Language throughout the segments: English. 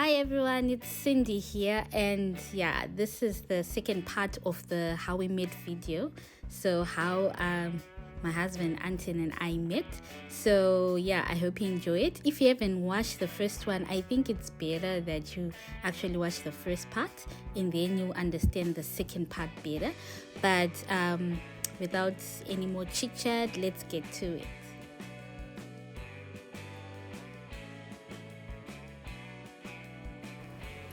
Hi everyone, it's Cindy here, and yeah, this is the second part of the how we met video. So how my husband Anton and I met. So yeah, I hope you enjoy it. If you haven't watched the first one, I think it's better that you actually watch the first part and then you understand the second part better. But without any more chit chat, let's get to it.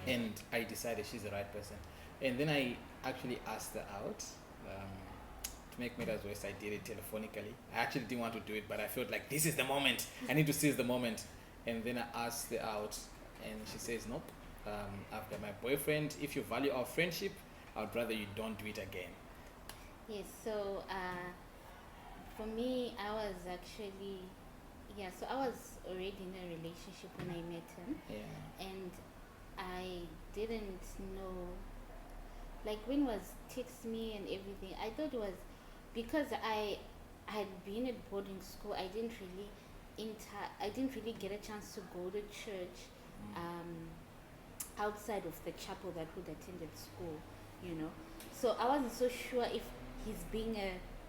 And I decided she's the right person. And then I actually asked her out. To make matters worse, I did it telephonically. I actually didn't want to do it, but I felt like this is the moment. I need to seize the moment. And then I asked her out, and she says, nope. I've got my boyfriend. If you value our friendship, I'd rather you don't do it again. Yes, so for me, I was actually, yeah, so I was already in a relationship when I met him, Yeah. and I didn't know, like when was text me and everything, I thought it was because I had been at boarding school, I didn't really get a chance to go to church outside of the chapel that would attended school, you know. So I wasn't so sure if he's being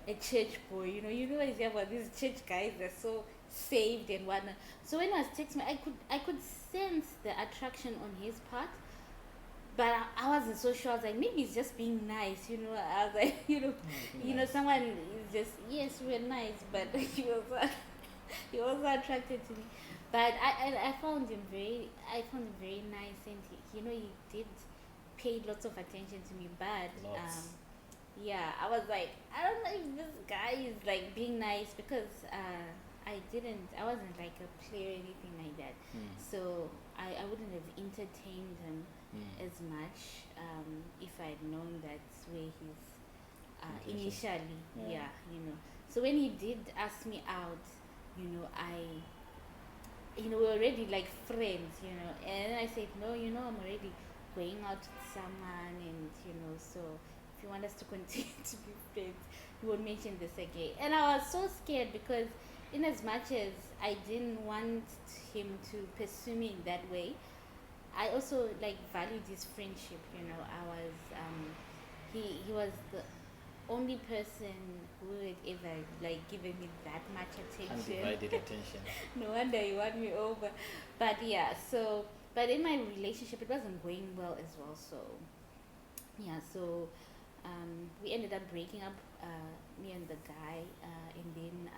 a church boy, you know what I say about these church guys, they're so saved and whatnot. So when I was texting me, I could sense the attraction on his part, but I wasn't so sure. I was like, maybe he's just being nice, you know. I was like, Nice. someone is just, yes, we're nice, but he was he was attracted to me. But I found him very nice, and he did pay lots of attention to me. But Lots. yeah, I was like, I don't know if this guy is like being nice because I wasn't like a player or anything like that. So I wouldn't have entertained him as much if I'd known that's where he's Intentions. initially, Yeah. yeah. So when he did ask me out, we're already like friends. And I said, no, I'm already going out with someone, and so if you want us to continue to be friends, you won't mention this again. And I was so scared because, in as much as I didn't want him to pursue me in that way, I also like valued his friendship. I was he was the only person who had ever like given me that much attention. Undivided attention. No wonder you won me over. But yeah, but in my relationship it wasn't going well as well. So yeah, so we ended up breaking up, me and the guy, and then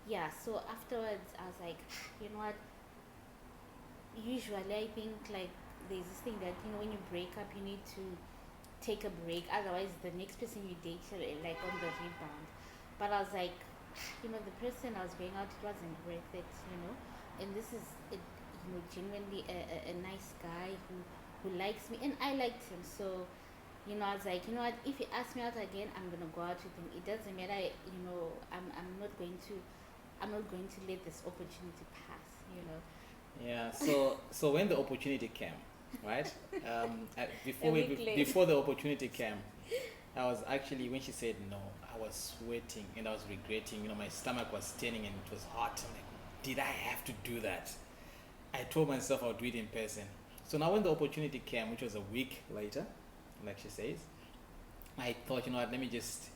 yeah. So afterwards, I was like, you know what? Usually, I think like there's this thing that when you break up, you need to take a break. Otherwise, the next person you date are like on the rebound. But I was like, the person I was going out, it wasn't worth it. And this is genuinely a nice guy who likes me, and I liked him. So I was like, what? If he asks me out again, I'm gonna go out with him. It doesn't matter. I'm not going to let this opportunity pass. Yeah. So when the opportunity came, right? A week later. Before the opportunity came, I was actually, when she said no, I was sweating and I was regretting. My stomach was turning and it was hot. I'm like, did I have to do that? I told myself I'll do it in person. So now when the opportunity came, which was a week later, like she says, I thought, what, let me just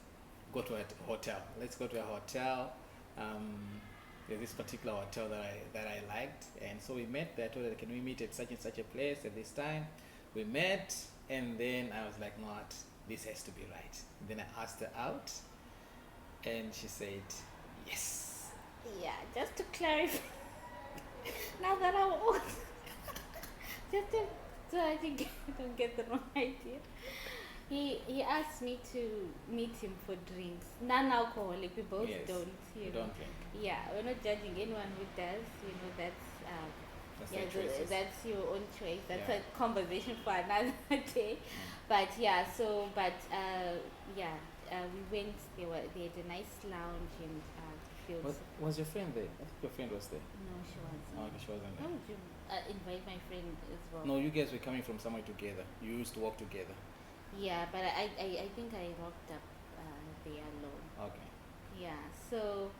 go to a hotel. Let's go to a hotel. There's this particular hotel that I liked, and so we met there. I told her, can we meet at such and such a place at this time? We met, and then I was like, no, what, this has to be right. And then I asked her out, and she said yes. Yeah, just to clarify, now that I'm old, just to, so I think I don't get the wrong idea. He asked me to meet him for drinks, non-alcoholic. We both Yes. don't, You don't drink. Yeah, we're not judging anyone who does. That's That's yeah, their choices. that's your own choice. That's Yeah. a conversation for another day. But yeah, yeah, we went. They had a nice lounge, and there Was your friend there? I think your friend was there. no, she wasn't. Oh, okay, she wasn't Why there. would you invite my friend as well? No, you guys were coming from somewhere together. You used to walk together. Yeah, but I think I rocked up there alone. Okay. Yeah, so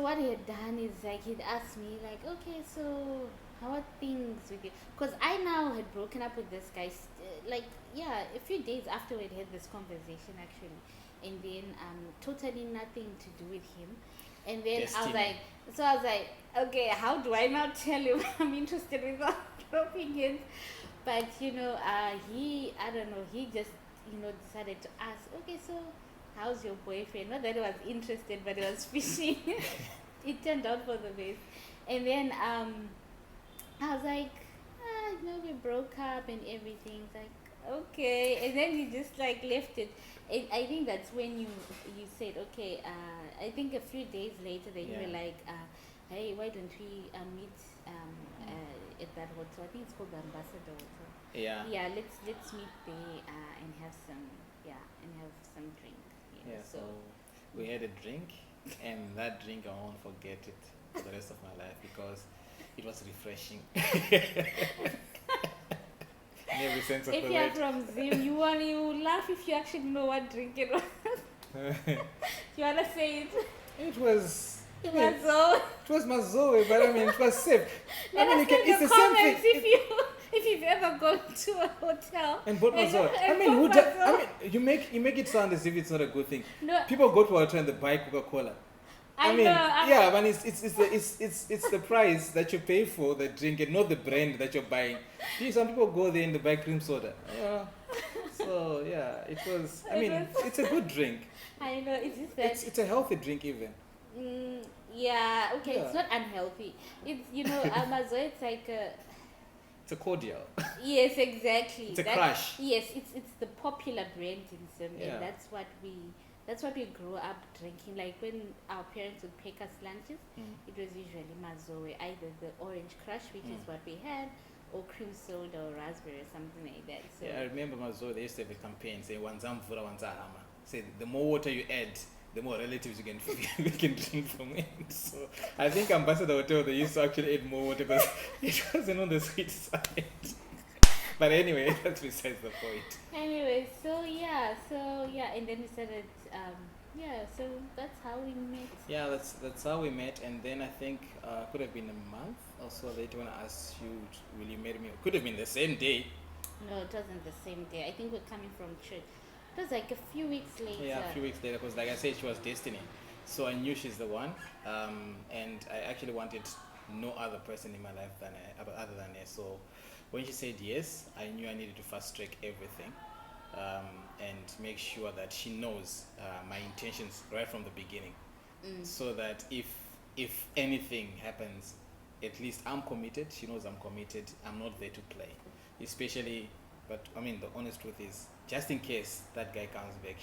what he had done is like he'd asked me like, okay, so how are things with you? Because I now had broken up with this guy, like, yeah, a few days after we had this conversation, actually. And then totally nothing to do with him. And then Destiny. I was like, okay, how do I now tell him I'm interested without dropping it? But, I don't know, he just, decided to ask, okay, so how's your boyfriend? Not that he was interested, but he was fishing. It turned out for the best. And then I was like, we broke up and everything. It's like, okay. And then he just like left it. And I think that's when you said, okay, I think a few days later, then you Yeah. were like, hey, why don't we meet at that hotel? I think it's called the Ambassador Hotel. Yeah. Yeah, let's meet there and have some, drink. Yeah. So we had a drink, and that drink I won't forget it for the rest of my life because it was refreshing. In every sense of If the you're word. from Zim, you laugh if you actually know what drink it was. You wanna say it? It was. It I mean, was so. it was Mazoe, but I mean, it was safe. Let I mean, us know in it's the the same comments thing. if you've ever gone to a hotel And bought Mazoe. I and mean, bought Mazoe. you make it sound as if it's not a good thing. No, People go to a hotel and they buy Coca-Cola. I mean, know. yeah, but it's the price that you pay for the drink and not the brand that you're buying. See, some people go there and they buy cream soda. Yeah. So yeah, it was. I mean, it's a good drink. I know. It's just that. It's a healthy drink even. Yeah. Okay. Yeah. It's not unhealthy. It's Mazoe. It's like It's a cordial. yes, exactly. It's a crush. Yes, it's the popular brand in Zim, Yeah. and that's what we grew up drinking. Like when our parents would pick us lunches, it was usually Mazoe, either the orange crush, which is what we had, or cream soda or raspberry or something like that. So Yeah, I remember Mazoe, they used to have a campaign saying Wanzamvura Wanzahama. Say the more water you add, the more relatives you can you can drink from it. So I think Ambassador Hotel they used to actually add more water because it wasn't on the sweet side. But anyway, that's besides the point. anyway, and then we started. So that's how we met. Yeah, that's how we met, and then I think could have been a month or so later when I asked you, will you marry me? Could have been the same day. No, it wasn't the same day. I think we're coming from church. It was like a few weeks later. Yeah, a few weeks later, because like I said, she was destiny. So I knew she's the one, and I actually wanted no other person in my life than other than her. So when she said yes, I knew I needed to fast track everything and make sure that she knows my intentions right from the beginning, so that if anything happens, at least I'm committed. She knows I'm committed. I'm not there to play, especially. But I mean, the honest truth is, just in case that guy comes back,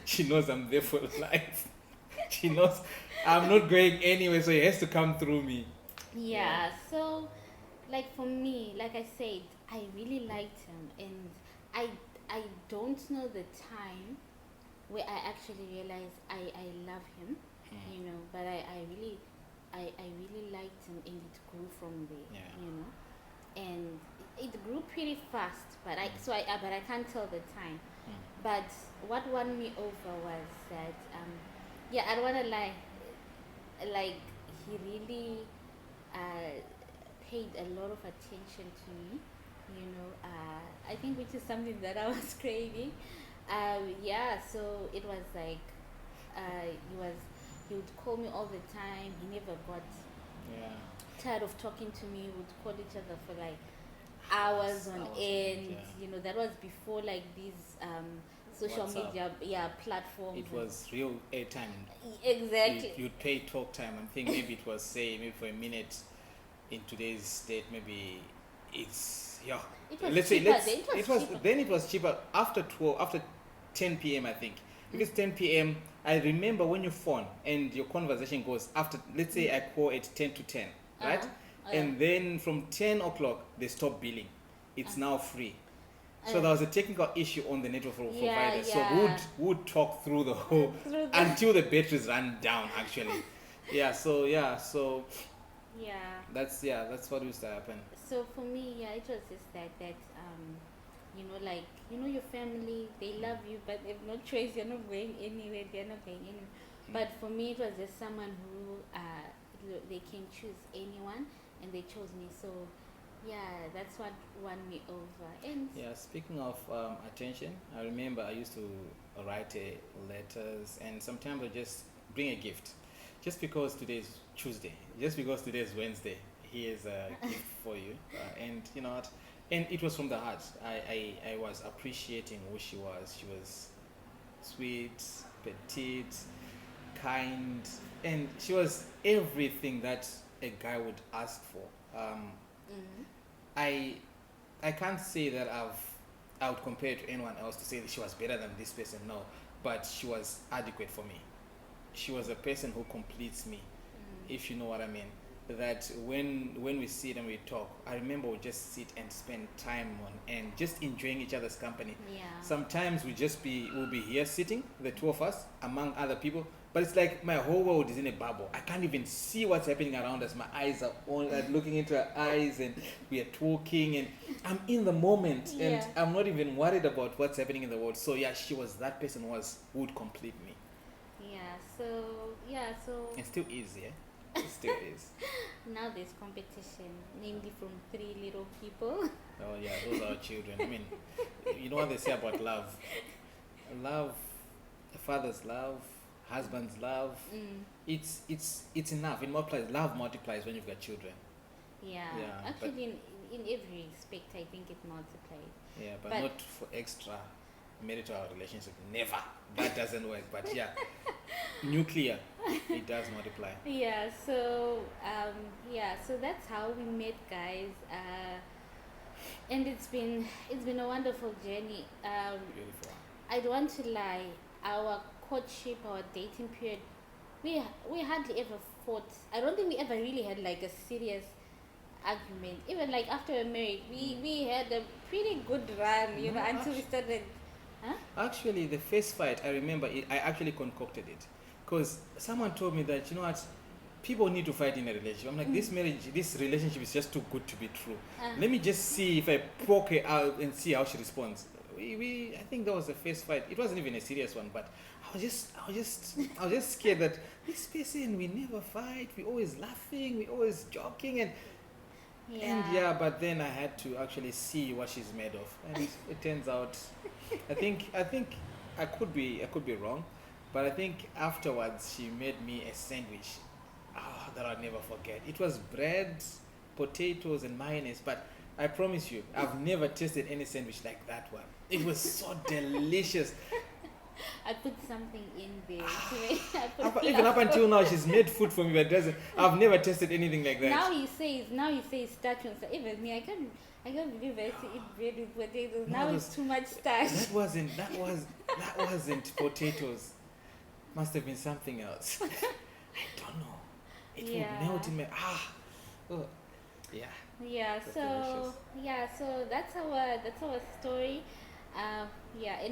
she knows I'm there for life. She knows I'm not going anywhere, so he has to come through me. Yeah, so like for me, like I said, I really liked him, and I don't know the time where I actually realized I love him, but I really liked him, and it grew from there, and it grew pretty fast, but I can't tell the time. But what won me over was that I don't want to lie, like he really paid a lot of attention to me, I think, which is something that I was craving. So it was like he would call me all the time. He never got tired of talking to me. We would call each other for like hours on end. That was before like these social WhatsApp. media platforms. It was real airtime. Exactly. You'd pay talk time. I think maybe it was maybe for a minute. In today's date, maybe it's It was let's cheaper say then. it was cheaper after 10 p.m. I think. If it's 10 p.m., I remember when you phone and your conversation goes after, let's say I call at 10 to 10, right? And then from 10 o'clock they stop billing. It's now free. So there was a technical issue on the network provider. So we would talk through the whole until the batteries ran down. Actually, that's what used to happen. So for me, it was just that your family, they love you, but they have no choice. You're not going anywhere. They're not going anywhere. But for me, it was just someone who they can choose anyone, and they chose me. So yeah, that's what won me over. And Yeah, speaking of attention, I remember I used to write letters, and sometimes I just bring a gift. Just because today's Tuesday, just because today's Wednesday, here's a gift for you. And you know what? And it was from the heart. I was appreciating who she was. She was sweet, petite, kind, and she was everything that a guy would ask for. mm, I I can't say that I would compare it to anyone else to say that she was better than this person. No, but she was adequate for me. She was a person who completes me, if you know what I mean. That when we sit and we talk, I remember we just sit and spend time on and just enjoying each other's company. yeah, Sometimes we'll be here sitting, the two of us, among other people, but it's like my whole world is in a bubble. I can't even see what's happening around us. My eyes are on, like looking into her eyes, and we are talking, and I'm in the moment, and Yeah. I'm not even worried about what's happening in the world. So yeah, she was that person who would complete me, so and still is, yeah, it still is. now there's competition, namely from three little people. Oh yeah, those are our children. I mean, you know what they say about love? Love, a father's love, husband's love. Mm, It's enough. It multiplies. Love multiplies when you've got children. yeah, Yeah, but actually, in every respect, I think it multiplies. yeah, but But- not for extra marital relationship. Never. That doesn't work. But yeah, nuclear, it does multiply. So that's how we met, guys. And it's been a wonderful journey. Beautiful. I don't want to lie. Our courtship, our dating period, we hardly ever fought. I don't think we ever really had like a serious argument. Even like after we married, we had a pretty good run, No, until we started. Huh? Actually, the first fight, I remember it, I actually concocted it. Because someone told me that, you know what, people need to fight in a relationship. I'm like, this relationship is just too good to be true. Let me just see if I poke her out and see how she responds. I think that was the first fight. It wasn't even a serious one, but I was just scared that this person, we never fight. We always laughing. We always joking, and yeah, but then I had to actually see what she's made of, and it turns out, I think I could be wrong, but I think afterwards she made me a sandwich. Oh, that I'll never forget. It was bread, potatoes, and mayonnaise, but I promise you, I've never tasted any sandwich like that one. It was so delicious. I put something in there. I put Even up flour. until now, she's made food for me, but doesn't. I've never tasted anything like that. Now you say starch on. So even me, I can't believe I used to eat bread with potatoes. No, Now those- it's too much starch. That wasn't potatoes. Must have been something else. I don't know. It Yeah. would melt in my oh, yeah. Yeah, That's so delicious. that's our story. And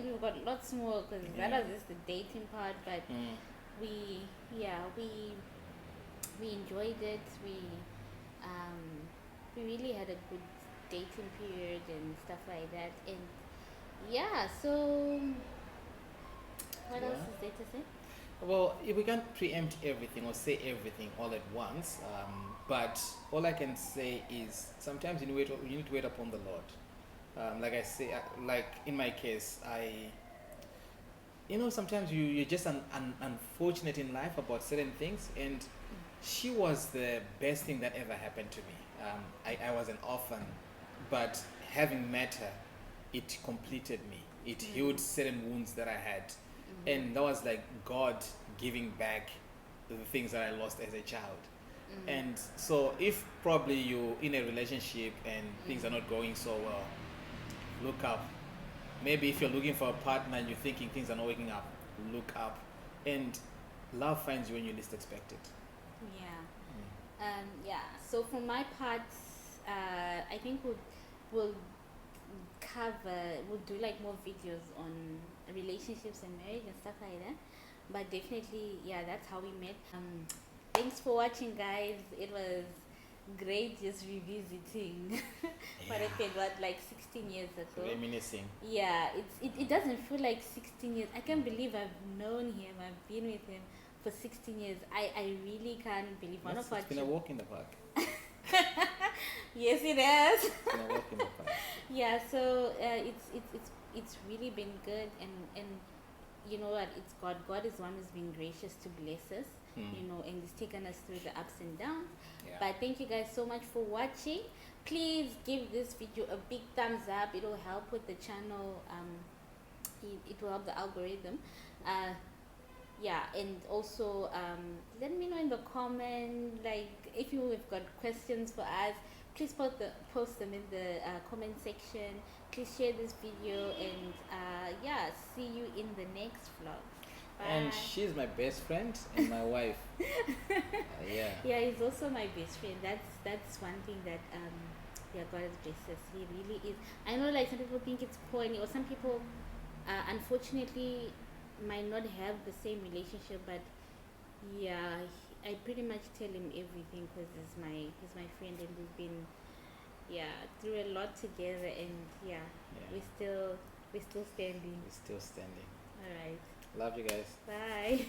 we've got lots more because that Yeah. was just the dating part. But Mm. we enjoyed it. We really had a good dating period and stuff like that. And so what else Yeah. is there to say? Well, if we can't preempt everything or say everything all at once, but all I can say is sometimes you need to wait upon the Lord. Like I say, like in my case, sometimes you're just unfortunate in life about certain things, and she was the best thing that ever happened to me. I was an orphan, but having met her, it completed me. It healed certain wounds that I had. And that was like God giving back the things that I lost as a child. And so if probably you're in a relationship and things are not going so well, look up. Maybe if you're looking for a partner and you're thinking things are not working out, look up. And love finds you when you least expect it. So for my part, I think we'll do like more videos on relationships and marriage and stuff like that. But definitely, that's how we met. Thanks for watching, guys. It was great just revisiting what Yeah. happened, like 16 years ago. Reminiscing. Yeah, it doesn't feel like 16 years. I can't believe I've known him. I've been with him for 16 years. I really can't believe one of our It's been a walk in the park. Yes, it has. You're welcome, Papa. Yeah, so it's really been good, and you know what, it's God is one who's been gracious to bless us, you know, and he's taken us through the ups and downs. Yeah. But thank you guys so much for watching. Please give this video a big thumbs up. It will help with the channel. It will help the algorithm. Yeah, and also let me know in the comment, like, if you have got questions for us, please post them in the comment section. Please share this video, and yeah, see you in the next vlog. Bye. And she's my best friend and my wife. Yeah. Yeah, he's also my best friend. That's one thing that yeah, God has blessed us. He really is. I know, like, some people think it's corny, or some people unfortunately might not have the same relationship, but yeah, I pretty much tell him everything because he's my friend, and we've been, yeah, through a lot together, and yeah, Yeah. we're still standing. We're still standing. All right, Love you guys. bye.